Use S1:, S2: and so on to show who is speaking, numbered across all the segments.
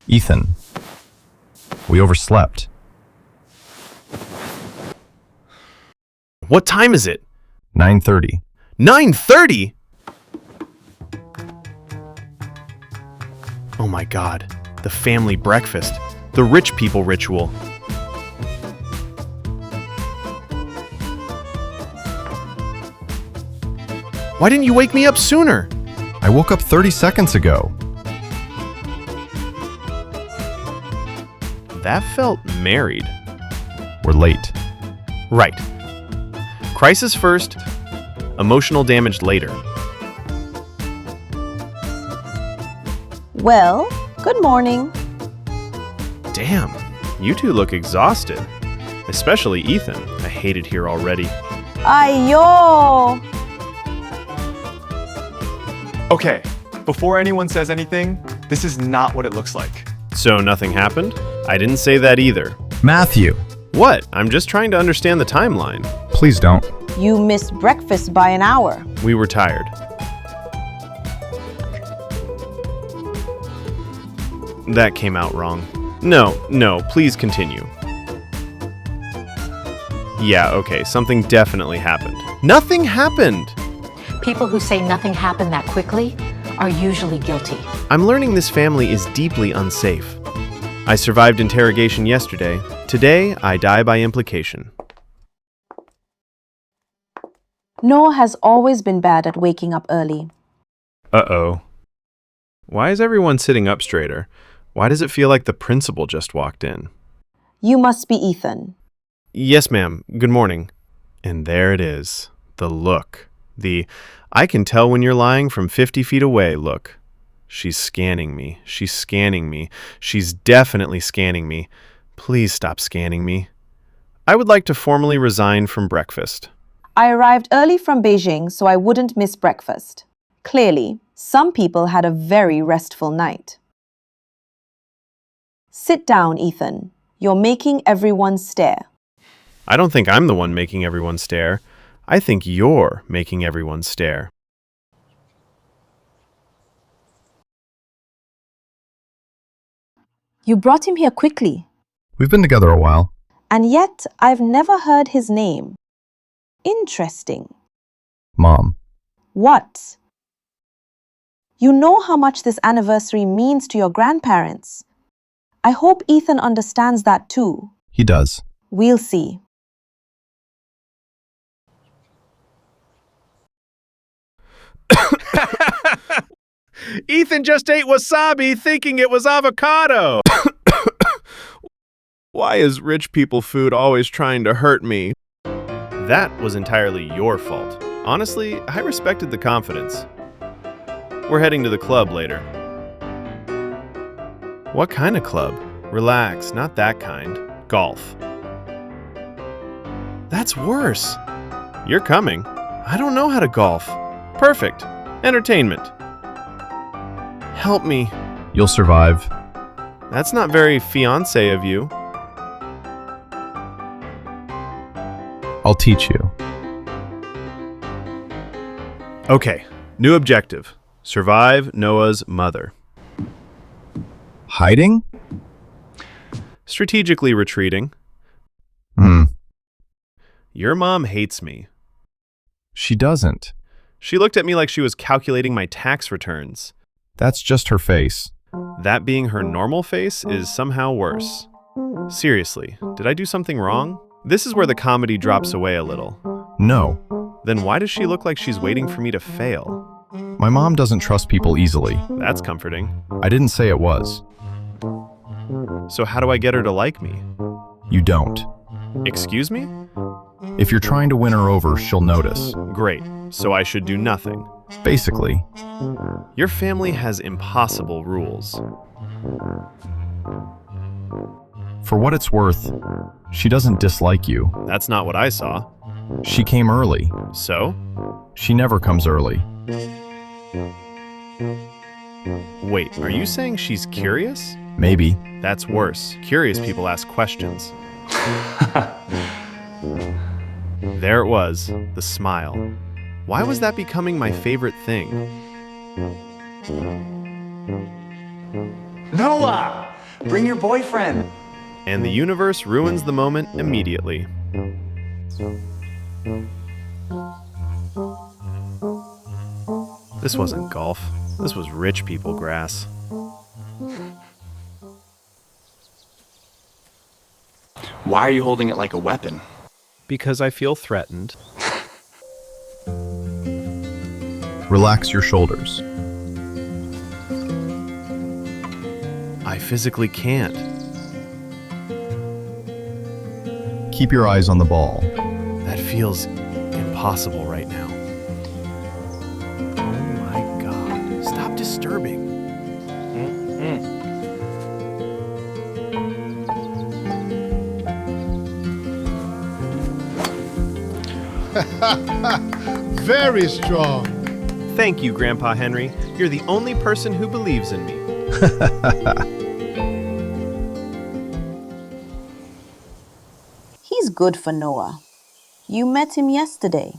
S1: Ethan, we overslept.
S2: What time is it?
S1: 9:30.
S2: 9:30? Oh my God, the family breakfast, the rich people ritual. Why didn't you wake me up sooner?
S1: I woke up 30 seconds ago.
S2: That felt married.
S1: We're late.
S2: Right. Crisis first, emotional damage later.
S3: Well, good morning.
S2: Damn, you two look exhausted. Especially Ethan. I hate it here already.
S3: Ayo!
S4: Okay, before anyone says anything, this is not what it looks like.
S2: So nothing happened? I didn't say that either.
S1: Matthew,
S2: What? I'm just trying to understand the timeline.
S1: please don't.
S3: You missed breakfast by an hour.
S2: We were tired. That came out wrong. No, please continue. Yeah, okay, something definitely happened. Nothing happened!
S5: People who say nothing happened that quickly are usually guilty.
S2: I'm learning this family is deeply unsafe. I survived interrogation yesterday. Today, I die by implication.
S3: Noah has always been bad at waking up early.
S2: Uh-oh. Why is everyone sitting up straighter? Why does it feel like the principal just walked in?
S3: You must be Ethan.
S2: Yes, ma'am. Good morning. And there it is. The look. I can tell when you're lying from 50 feet away look. She's scanning me. She's scanning me. She's definitely scanning me. Please stop scanning me. I would like to formally resign from breakfast.
S3: I arrived early from Beijing so I wouldn't miss breakfast. Clearly, some people had a very restful night. Sit down, Ethan. You're making everyone stare.
S2: I don't think I'm the one making everyone stare. I think you're making everyone stare.
S3: You brought him here quickly,
S1: We've been together a while.
S3: and yet I've never heard his name. Interesting.
S1: Mom,
S3: What? You know how much this anniversary means to your grandparents. I hope Ethan understands that too.
S1: he does.
S3: We'll see.
S2: Ethan just ate wasabi thinking it was avocado. Why is rich people food always trying to hurt me? That was entirely your fault. Honestly, I respected the confidence. We're heading to the club later. What kind of club? Relax, not that kind. Golf. That's worse. You're coming. I don't know how to golf. Perfect. Entertainment. Help me.
S1: You'll survive.
S2: That's not very fiancé of you.
S1: I'll teach you.
S2: Okay, new objective. Survive Noah's mother.
S1: Hiding?
S2: Strategically retreating. Your mom hates me.
S1: She doesn't.
S2: She looked at me like she was calculating my tax returns.
S1: That's just her face.
S2: That being her normal face is somehow worse. Seriously, did I do something wrong? This is where the comedy drops away a little.
S1: No,
S2: Then why does she look like she's waiting for me to fail?
S1: my mom doesn't trust people easily.
S2: That's comforting.
S1: I didn't say it was.
S2: So how do I get her to like me?
S1: You don't.
S2: Excuse me?
S1: If you're trying to win her over, she'll notice.
S2: Great. So I should do nothing.
S1: Basically,
S2: Your family has impossible rules.
S1: for what it's worth, she doesn't dislike you.
S2: That's not what I saw.
S1: She came early.
S2: So?
S1: She never comes early.
S2: Wait, are you saying she's curious?
S1: Maybe.
S2: That's worse. Curious people ask questions. There it was, the smile. Why was that becoming my favorite thing?
S4: Noah! Bring your boyfriend.
S2: And the universe ruins the moment immediately. This wasn't golf. This was rich people grass.
S4: Why are you holding it like a weapon?
S2: Because I feel threatened.
S1: Relax your shoulders.
S2: I physically can't.
S1: Keep your eyes on the ball.
S2: That feels impossible right now. Oh my God. Stop disturbing.
S6: Very strong.
S2: Thank you, Grandpa Henry. You're the only person who believes in me.
S3: He's good for Noah. You met him yesterday.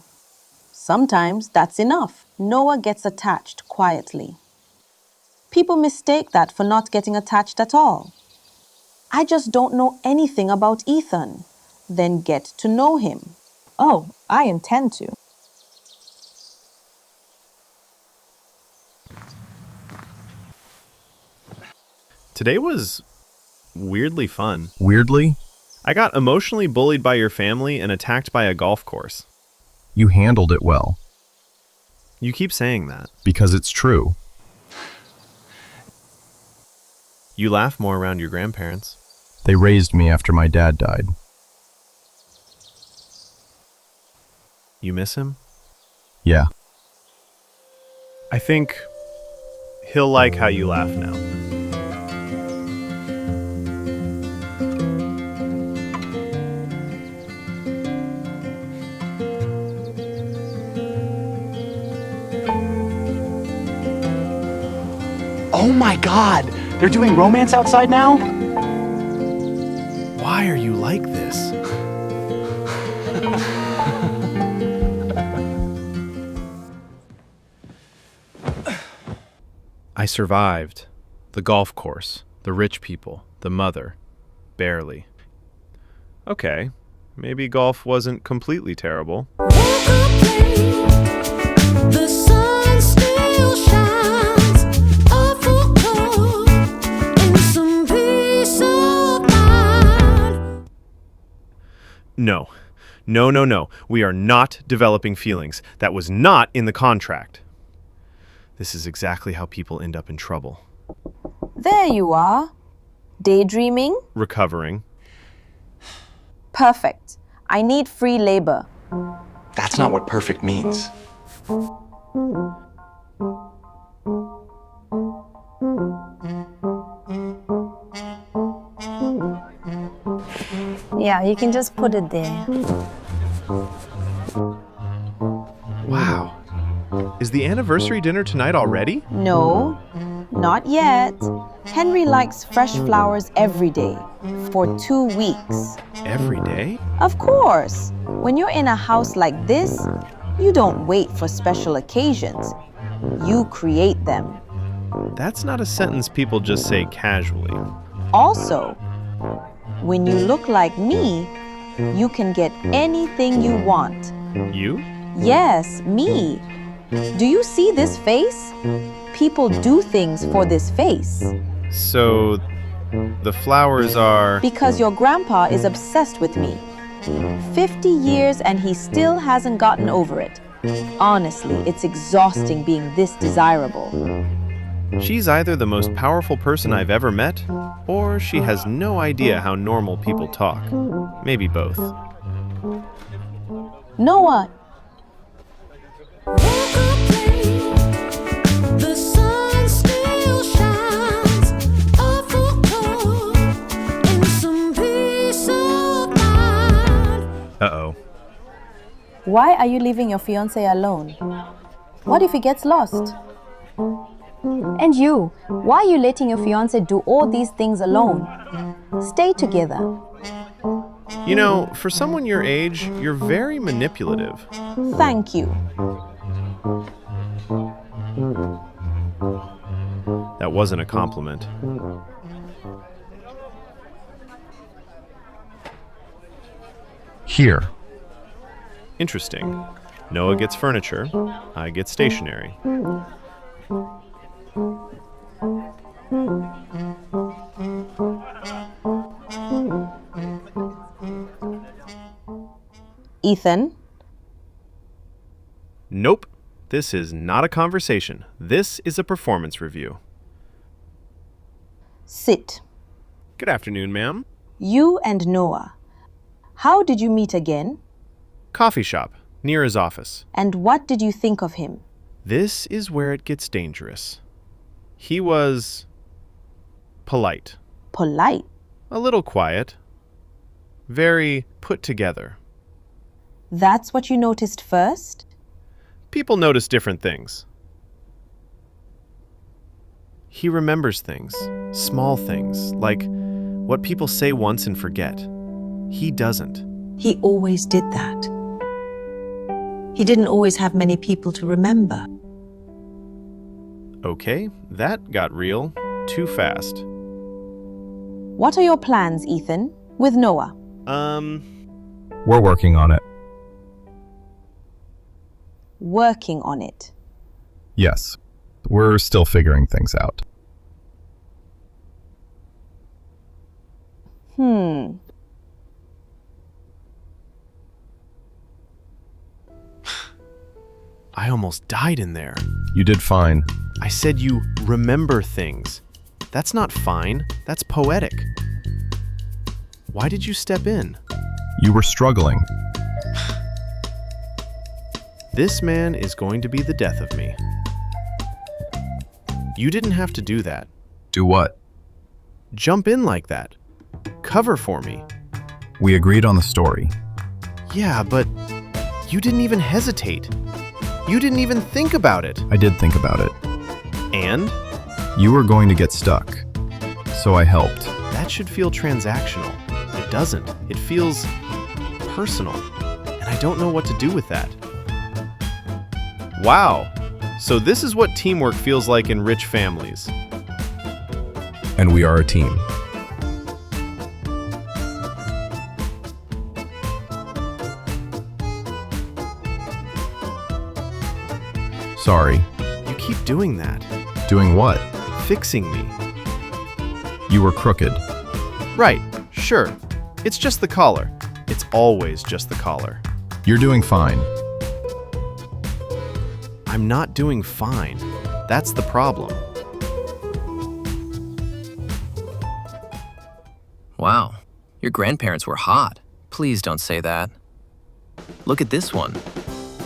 S3: Sometimes that's enough. Noah gets attached quietly. People mistake that for not getting attached at all. I just don't know anything about Ethan. Then get to know him.
S7: Oh, I intend to.
S2: Today was weirdly fun.
S1: Weirdly,
S2: I got emotionally bullied by your family and attacked by a golf course.
S1: you handled it well,
S2: You keep saying that.
S1: because it's true.
S2: You laugh more around your grandparents.
S1: They raised me after my dad died.
S2: You miss him?
S1: Yeah,
S2: I think he'll like how you laugh now.
S4: Oh my God! They're doing romance outside now?
S2: Why are you like this? I survived. The golf course, the rich people, the mother. Barely. Okay, maybe golf wasn't completely terrible.
S8: The sun still shines, awful cold, and some peace of mind.
S2: No. No. We are not developing feelings. That was not in the contract. This is exactly how people end up in trouble.
S3: There you are. Daydreaming?
S2: Recovering.
S3: Perfect. I need free labor.
S4: That's not what perfect means.
S7: Yeah, you can just put it there.
S2: Wow. Is the anniversary dinner tonight already?
S3: No, not yet. Henry likes fresh flowers every day for 2 weeks.
S2: Every day?
S3: Of course. When you're in a house like this, you don't wait for special occasions. You create them.
S2: That's not a sentence people just say casually.
S3: Also, when you look like me, you can get anything you want.
S2: You?
S3: Yes, me. Do you see this face? People do things for this face.
S2: So, the flowers are...
S3: Because your grandpa is obsessed with me. 50 years and he still hasn't gotten over it. Honestly, it's exhausting being this desirable.
S2: She's either the most powerful person I've ever met, or she has no idea how normal people talk. Maybe both.
S3: Noah,
S8: The sun still shines, awful cold, and some peace of mind.
S2: Uh-oh.
S7: Why are you leaving your fiancé alone? What if he gets lost? And you, why are you letting your fiancé do all these things alone? Stay together.
S2: You know, for someone your age, you're very manipulative.
S3: thank you.
S2: That wasn't a compliment.
S1: Here.
S2: Interesting. Noah gets furniture. I get stationery.
S3: Ethan,
S2: Nope. This is not a conversation. This is a performance review.
S3: sit.
S2: Good afternoon, ma'am.
S3: You and Noah. How did you meet again?
S2: Coffee shop, near his office.
S3: And what did you think of him?
S2: This is where it gets dangerous. He was polite,
S3: Polite.
S2: a little quiet, very put together.
S3: That's what you noticed first?
S2: People notice different things. He remembers things, small things, like what people say once and forget. He doesn't.
S9: He always did that. He didn't always have many people to remember.
S2: Okay, that got real too fast.
S3: What are your plans, Ethan, with Noah?
S1: We're working on it.
S3: Working on it.
S1: Yes. We're still figuring things out.
S2: I almost died in there.
S1: You did fine.
S2: I said you remember things. That's not fine. That's poetic. Why did you step in?
S1: You were struggling.
S2: This man is going to be the death of me. You didn't have to do that.
S1: Do what?
S2: Jump in like that. Cover for me.
S1: We agreed on the story.
S2: Yeah, but you didn't even hesitate. You didn't even think about it.
S1: I did think about it.
S2: And
S1: You were going to get stuck. So I helped.
S2: that should feel transactional. It doesn't. It feels personal. And I don't know what to do with that. Wow. So this is what teamwork feels like in rich families.
S1: And we are a team. Sorry.
S2: You keep doing that.
S1: Doing what?
S2: Fixing me.
S1: You were crooked.
S2: Right. Sure. It's just the collar. It's always just the collar.
S1: You're doing fine.
S2: I'm not doing fine. That's the problem.
S10: Wow, your grandparents were hot. Please don't say that. Look at this one.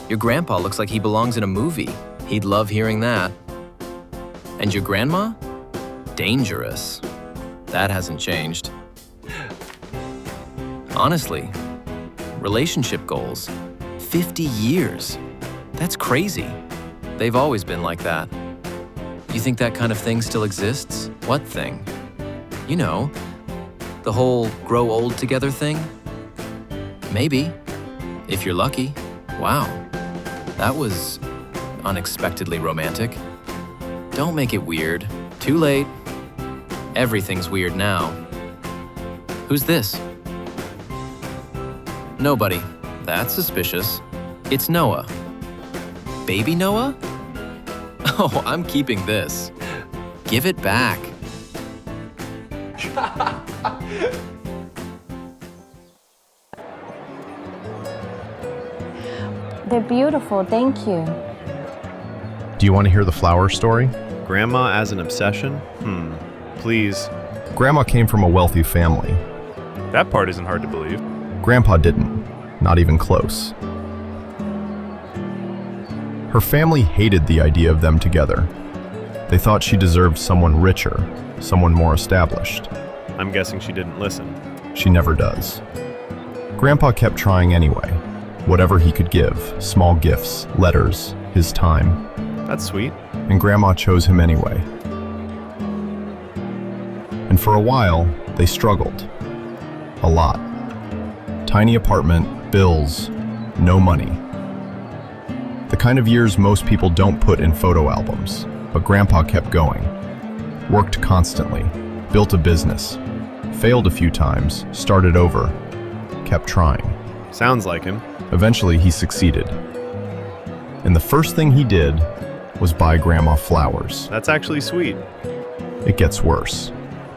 S10: Your grandpa looks like he belongs in a movie. He'd love hearing that. And your grandma? Dangerous. That hasn't changed. Honestly, relationship goals. 50 years. That's crazy. They've always been like that. You think that kind of thing still exists? What thing? You know, the whole grow old together thing? Maybe, if you're lucky. Wow, that was unexpectedly romantic. Don't make it weird. Too late. Everything's weird now. Who's this? Nobody. That's suspicious. It's Noah. Baby Noah? Oh, I'm keeping this. Give it back.
S7: They're beautiful, thank you.
S1: Do you want to hear the flower story?
S2: Grandma as an obsession? Please.
S1: Grandma came from a wealthy family.
S4: That part isn't hard to believe.
S1: Grandpa didn't. Not even close. Her family hated the idea of them together. They thought she deserved someone richer, someone more established.
S2: I'm guessing she didn't listen.
S1: She never does. Grandpa kept trying anyway. Whatever he could give, small gifts, letters, his time.
S2: That's sweet.
S1: And Grandma chose him anyway. And for a while, they struggled. A lot. Tiny apartment, bills, no money. The kind of years most people don't put in photo albums, but Grandpa kept going. Worked constantly, built a business, failed a few times, started over, kept trying.
S2: Sounds like him.
S1: Eventually, he succeeded. And the first thing he did was buy Grandma flowers.
S2: That's actually sweet.
S1: It gets worse.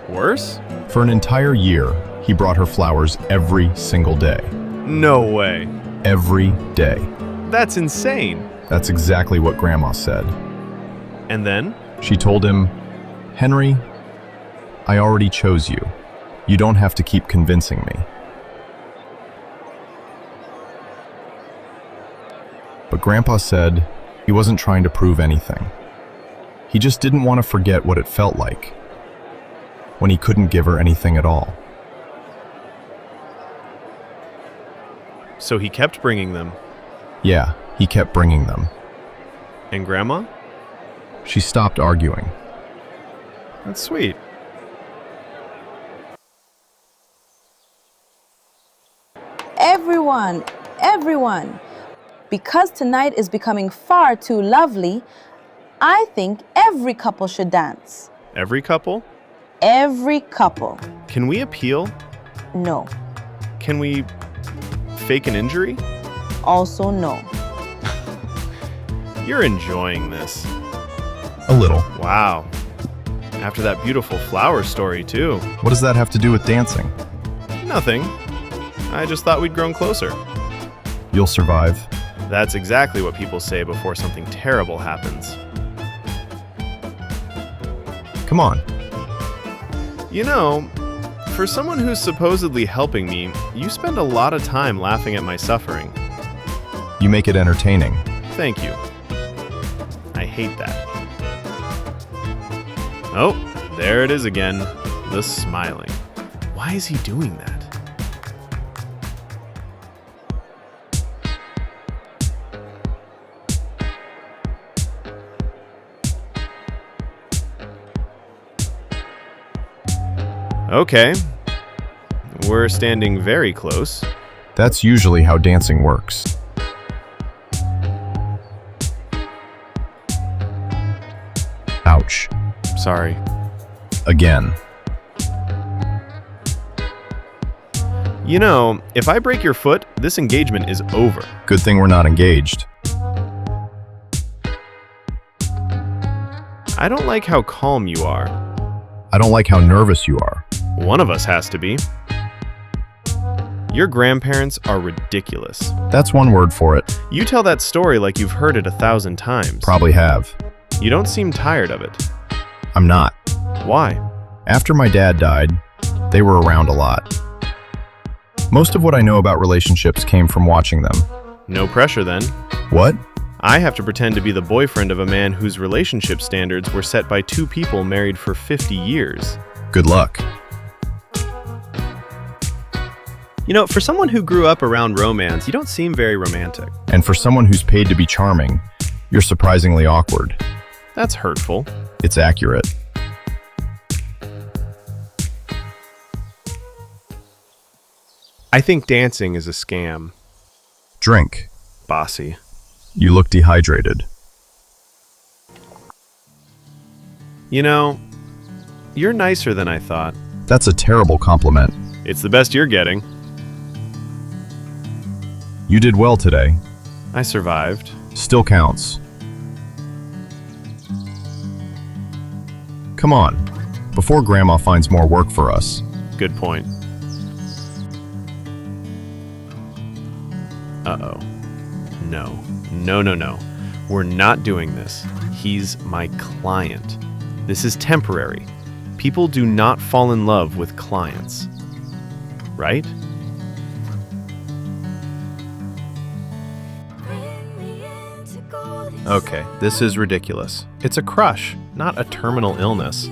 S2: Worse?
S1: For an entire year, he brought her flowers every single day.
S2: No way.
S1: Every day.
S2: That's insane.
S1: That's exactly what Grandma said.
S2: And then?
S1: She told him, "Henry, I already chose you. You don't have to keep convincing me." But Grandpa said he wasn't trying to prove anything. He just didn't want to forget what it felt like when he couldn't give her anything at all.
S2: So he kept bringing them.
S1: Yeah, he kept bringing them.
S2: And Grandma?
S1: She stopped arguing.
S2: That's sweet.
S3: Everyone, because tonight is becoming far too lovely, I think every couple should dance.
S2: Every couple?
S3: Every couple.
S2: Can we appeal?
S3: No.
S2: Can we fake an injury?
S3: Also no.
S2: You're enjoying this.
S1: A little.
S2: Wow. After that beautiful flower story, too.
S1: What does that have to do with dancing?
S2: Nothing. I just thought we'd grown closer.
S1: You'll survive.
S2: That's exactly what people say before something terrible happens.
S1: Come on.
S2: You know, for someone who's supposedly helping me, you spend a lot of time laughing at my suffering.
S1: You make it entertaining.
S2: Thank you. I hate that. Oh, there it is again. The smiling. Why is he doing that? Okay. We're standing very close.
S1: That's usually how dancing works. Ouch.
S2: Sorry.
S1: Again.
S2: You know, if I break your foot, this engagement is over.
S1: Good thing we're not engaged.
S2: I don't like how calm you are.
S1: I don't like how nervous you are.
S2: One of us has to be. Your grandparents are ridiculous.
S1: That's one word for it.
S2: You tell that story like you've heard it 1,000 times.
S1: Probably have.
S2: You don't seem tired of it.
S1: I'm not.
S2: Why?
S1: After my dad died, they were around a lot. Most of what I know about relationships came from watching them.
S2: No pressure then.
S1: What?
S2: I have to pretend to be the boyfriend of a man whose relationship standards were set by two people married for 50 years.
S1: Good luck.
S11: You know, for someone who grew up around romance, you don't seem very romantic.
S1: And for someone who's paid to be charming, you're surprisingly awkward.
S2: That's hurtful.
S1: It's accurate.
S2: I think dancing is a scam.
S1: Drink.
S2: Bossy.
S1: You look dehydrated.
S2: You know, you're nicer than I thought.
S1: That's a terrible compliment.
S2: It's the best you're getting.
S1: You did well today.
S2: I survived.
S1: Still counts. Come on, before Grandma finds more work for us.
S2: Good point. Uh-oh. No. No. We're not doing this. He's my client. This is temporary. People do not fall in love with clients. Right? Okay, this is ridiculous. It's a crush, not a terminal illness.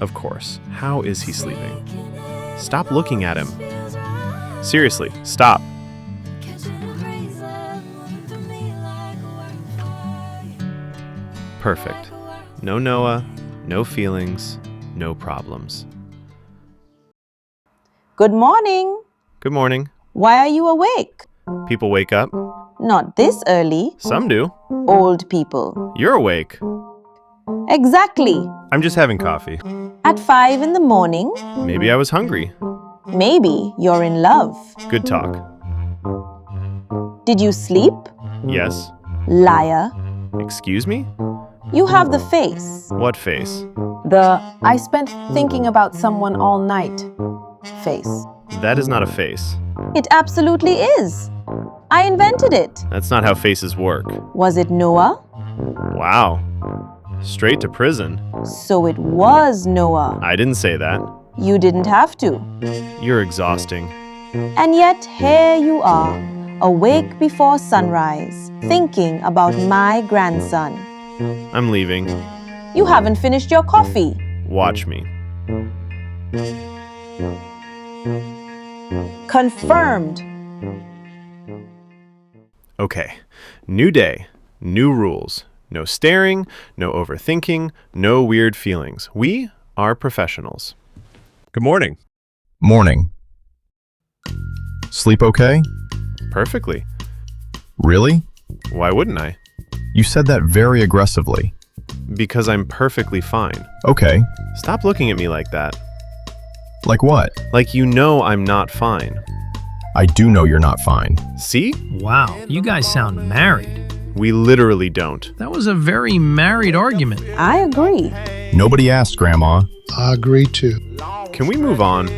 S2: Of course. How is he sleeping? Stop looking at him. Seriously, stop. Perfect. No Noah, no feelings, no problems.
S3: Good morning.
S2: Good morning.
S3: Why are you awake?
S2: People wake up.
S3: Not this early.
S2: Some do.
S3: Old people.
S2: You're awake.
S3: Exactly.
S2: I'm just having coffee.
S3: At 5 in the morning,
S2: Maybe I was hungry.
S3: maybe you're in love.
S2: Good talk.
S3: Did you sleep?
S2: Yes.
S3: Liar.
S2: Excuse me?
S3: You have the face.
S2: What face?
S7: The I spent thinking about someone all night face.
S2: That is not a face.
S3: It absolutely is. I invented it.
S2: That's not how faces work.
S3: Was it Noah?
S2: Wow. Straight to prison.
S3: So it was Noah.
S2: I didn't say that.
S3: You didn't have to.
S2: You're exhausting.
S3: And yet here you are, awake before sunrise, thinking about my grandson.
S2: I'm leaving.
S3: You haven't finished your coffee.
S2: Watch me.
S3: Confirmed.
S2: Okay. New day. New rules. No staring, no overthinking, no weird feelings. We are professionals.
S11: Good morning.
S1: Morning. Sleep okay?
S2: Perfectly.
S1: Really?
S2: Why wouldn't I?
S1: You said that very aggressively.
S2: Because I'm perfectly fine.
S1: Okay.
S2: Stop looking at me like that.
S1: Like what?
S2: Like you know I'm not fine.
S1: I do know you're not fine.
S2: See?
S12: Wow, you guys sound married.
S2: We literally don't.
S12: That was a very married argument.
S3: I agree.
S1: Nobody asked, Grandma.
S6: I agree too.
S2: Can we move on?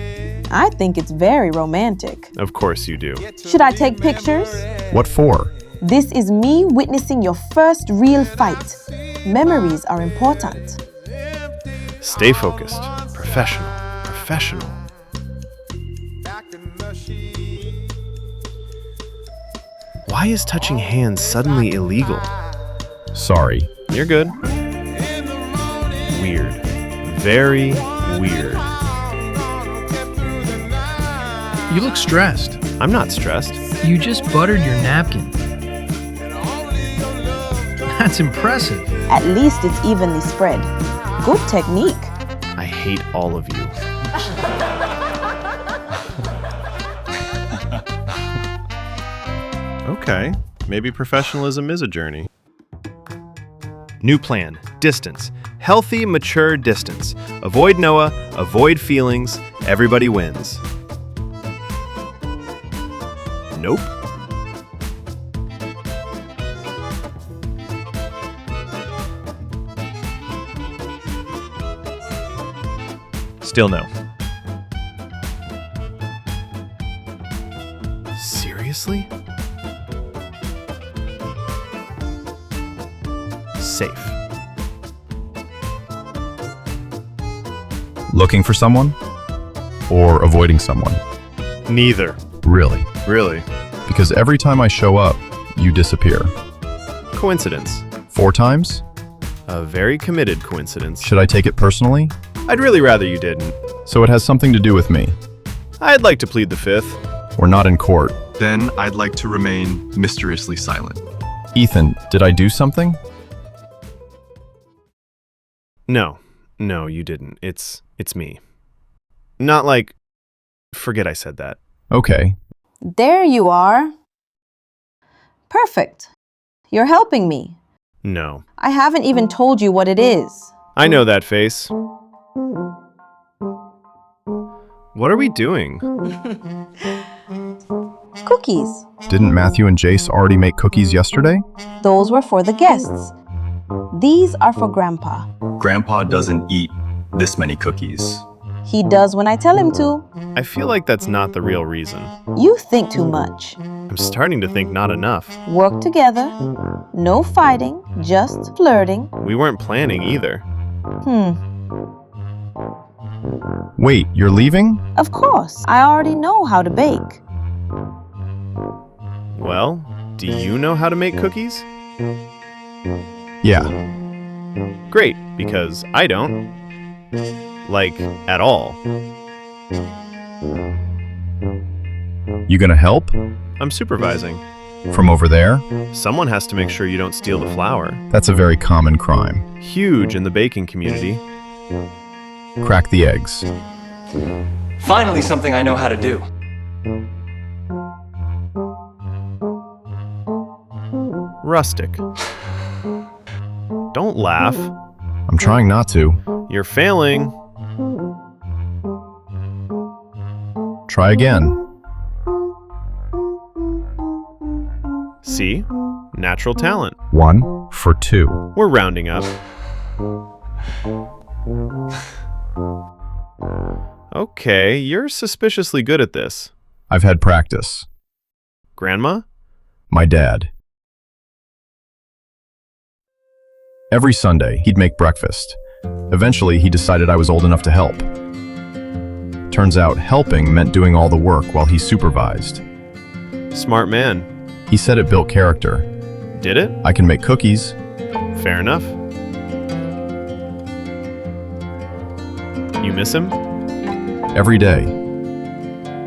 S3: I think it's very romantic.
S2: Of course you do.
S3: Should I take pictures?
S1: What for?
S3: This is me witnessing your first real fight. Memories are important.
S2: Stay focused. Professional. Professional. Why is touching hands suddenly illegal?
S1: Sorry.
S2: You're good. Weird. Very weird.
S12: You look stressed.
S2: I'm not stressed.
S12: You just buttered your napkin. That's impressive.
S3: At least it's evenly spread. Good technique.
S2: I hate all of you. Okay, maybe professionalism is a journey. New plan, distance. Healthy, mature distance. Avoid Noah, avoid feelings, everybody wins. Nope.
S11: Still no.
S2: Seriously? Safe.
S1: Looking for someone? Or avoiding someone?
S2: Neither.
S1: Really?
S2: Really?
S1: Because every time I show up, you disappear.
S2: Coincidence.
S1: 4 times?
S2: A very committed coincidence.
S1: Should I take it personally?
S2: I'd really rather you didn't.
S1: So it has something to do with me.
S2: I'd like to plead the fifth.
S1: We're not in court.
S13: Then I'd like to remain mysteriously silent.
S1: Ethan, did I do something?
S2: No, you didn't. It's me. Not like, forget I said that.
S1: Okay.
S3: There you are. Perfect. You're helping me.
S2: No.
S3: I haven't even told you what it is.
S2: I know that face. What are we doing?
S3: Cookies.
S1: Didn't Matthew and Jace already make cookies yesterday?
S3: Those were for the guests. These are for Grandpa.
S13: Grandpa doesn't eat this many cookies.
S3: He does when I tell him to.
S2: I feel like that's not the real reason.
S3: You think too much.
S2: I'm starting to think not enough.
S3: Work together. No fighting, just flirting.
S2: We weren't planning either.
S1: Wait, you're leaving?
S3: Of course. I already know how to bake.
S2: Well, do you know how to make cookies?
S1: Yeah.
S2: Great, because I don't. Like, at all.
S1: You gonna help?
S2: I'm supervising.
S1: From over there?
S2: Someone has to make sure you don't steal the flour.
S1: That's a very common crime.
S2: Huge in the baking community.
S1: Crack the eggs.
S14: Finally, something I know how to do.
S2: Rustic. Don't laugh.
S1: I'm trying not to.
S2: You're failing.
S1: Try again.
S2: See? Natural talent.
S1: 1 for 2.
S2: We're rounding up. Okay, you're suspiciously good at this.
S1: I've had practice.
S2: Grandma?
S1: My dad. Every Sunday, he'd make breakfast. Eventually, he decided I was old enough to help. Turns out, helping meant doing all the work while he supervised.
S2: Smart man.
S1: He said it built character.
S2: Did it?
S1: I can make cookies.
S2: Fair enough. You miss him?
S1: Every day.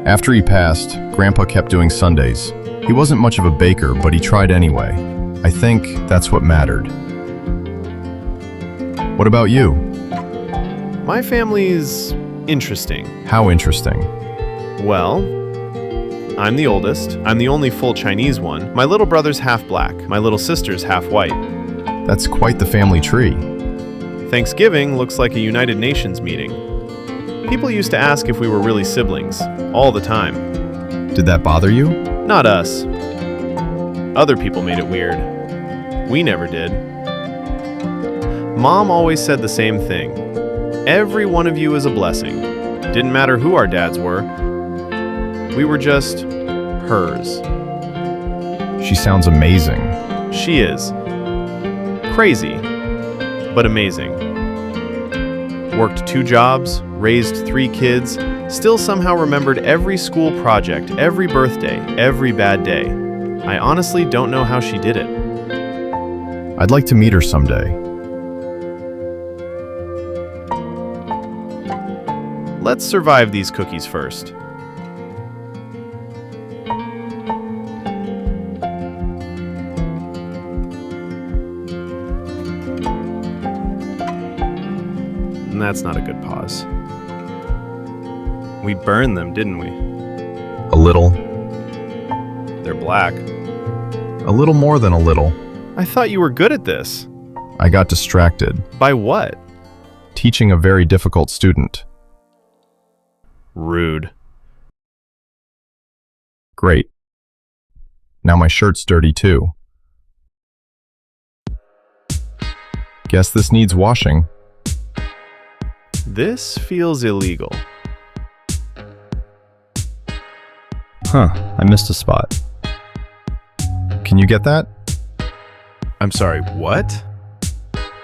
S1: After he passed, Grandpa kept doing Sundays. He wasn't much of a baker, but he tried anyway. I think that's what mattered. What about you?
S2: My family's interesting.
S1: How interesting?
S2: Well, I'm the oldest. I'm the only full Chinese one. My little brother's half black. My little sister's half white.
S1: That's quite the family tree.
S2: Thanksgiving looks like a United Nations meeting. People used to ask if we were really siblings, all the time.
S1: Did that bother you?
S2: Not us. Other people made it weird. We never did. Mom always said the same thing. Every one of you is a blessing. Didn't matter who our dads were. We were just hers.
S1: She sounds amazing.
S2: She is. Crazy, but amazing. Worked 2 jobs, raised 3 kids, still somehow remembered every school project, every birthday, every bad day. I honestly don't know how she did it.
S1: I'd like to meet her someday.
S2: Let's survive these cookies first. And that's not a good pause. We burned them, didn't we?
S1: A little.
S2: They're black.
S1: A little more than a little.
S2: I thought you were good at this.
S1: I got distracted.
S2: By what?
S1: Teaching a very difficult student.
S2: Rude.
S1: Great. Now my shirt's dirty too. Guess this needs washing.
S2: This feels illegal.
S1: Huh, I missed a spot. Can you get that?
S2: I'm sorry, what?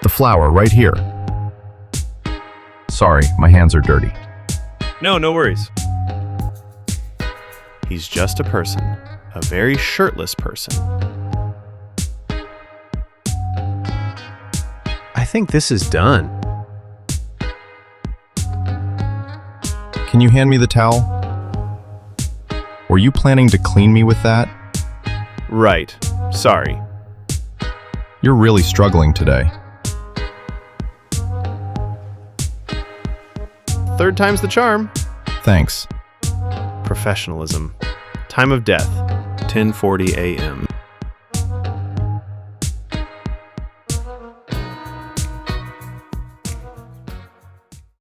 S1: The flour right here. Sorry, my hands are dirty.
S2: No worries. He's just a person. A very shirtless person. I think this is done.
S1: Can you hand me the towel? Were you planning to clean me with that?
S2: Right. Sorry.
S1: You're really struggling today.
S2: 3rd time's the charm.
S1: Thanks.
S2: Professionalism. Time of death, 10:40 a.m.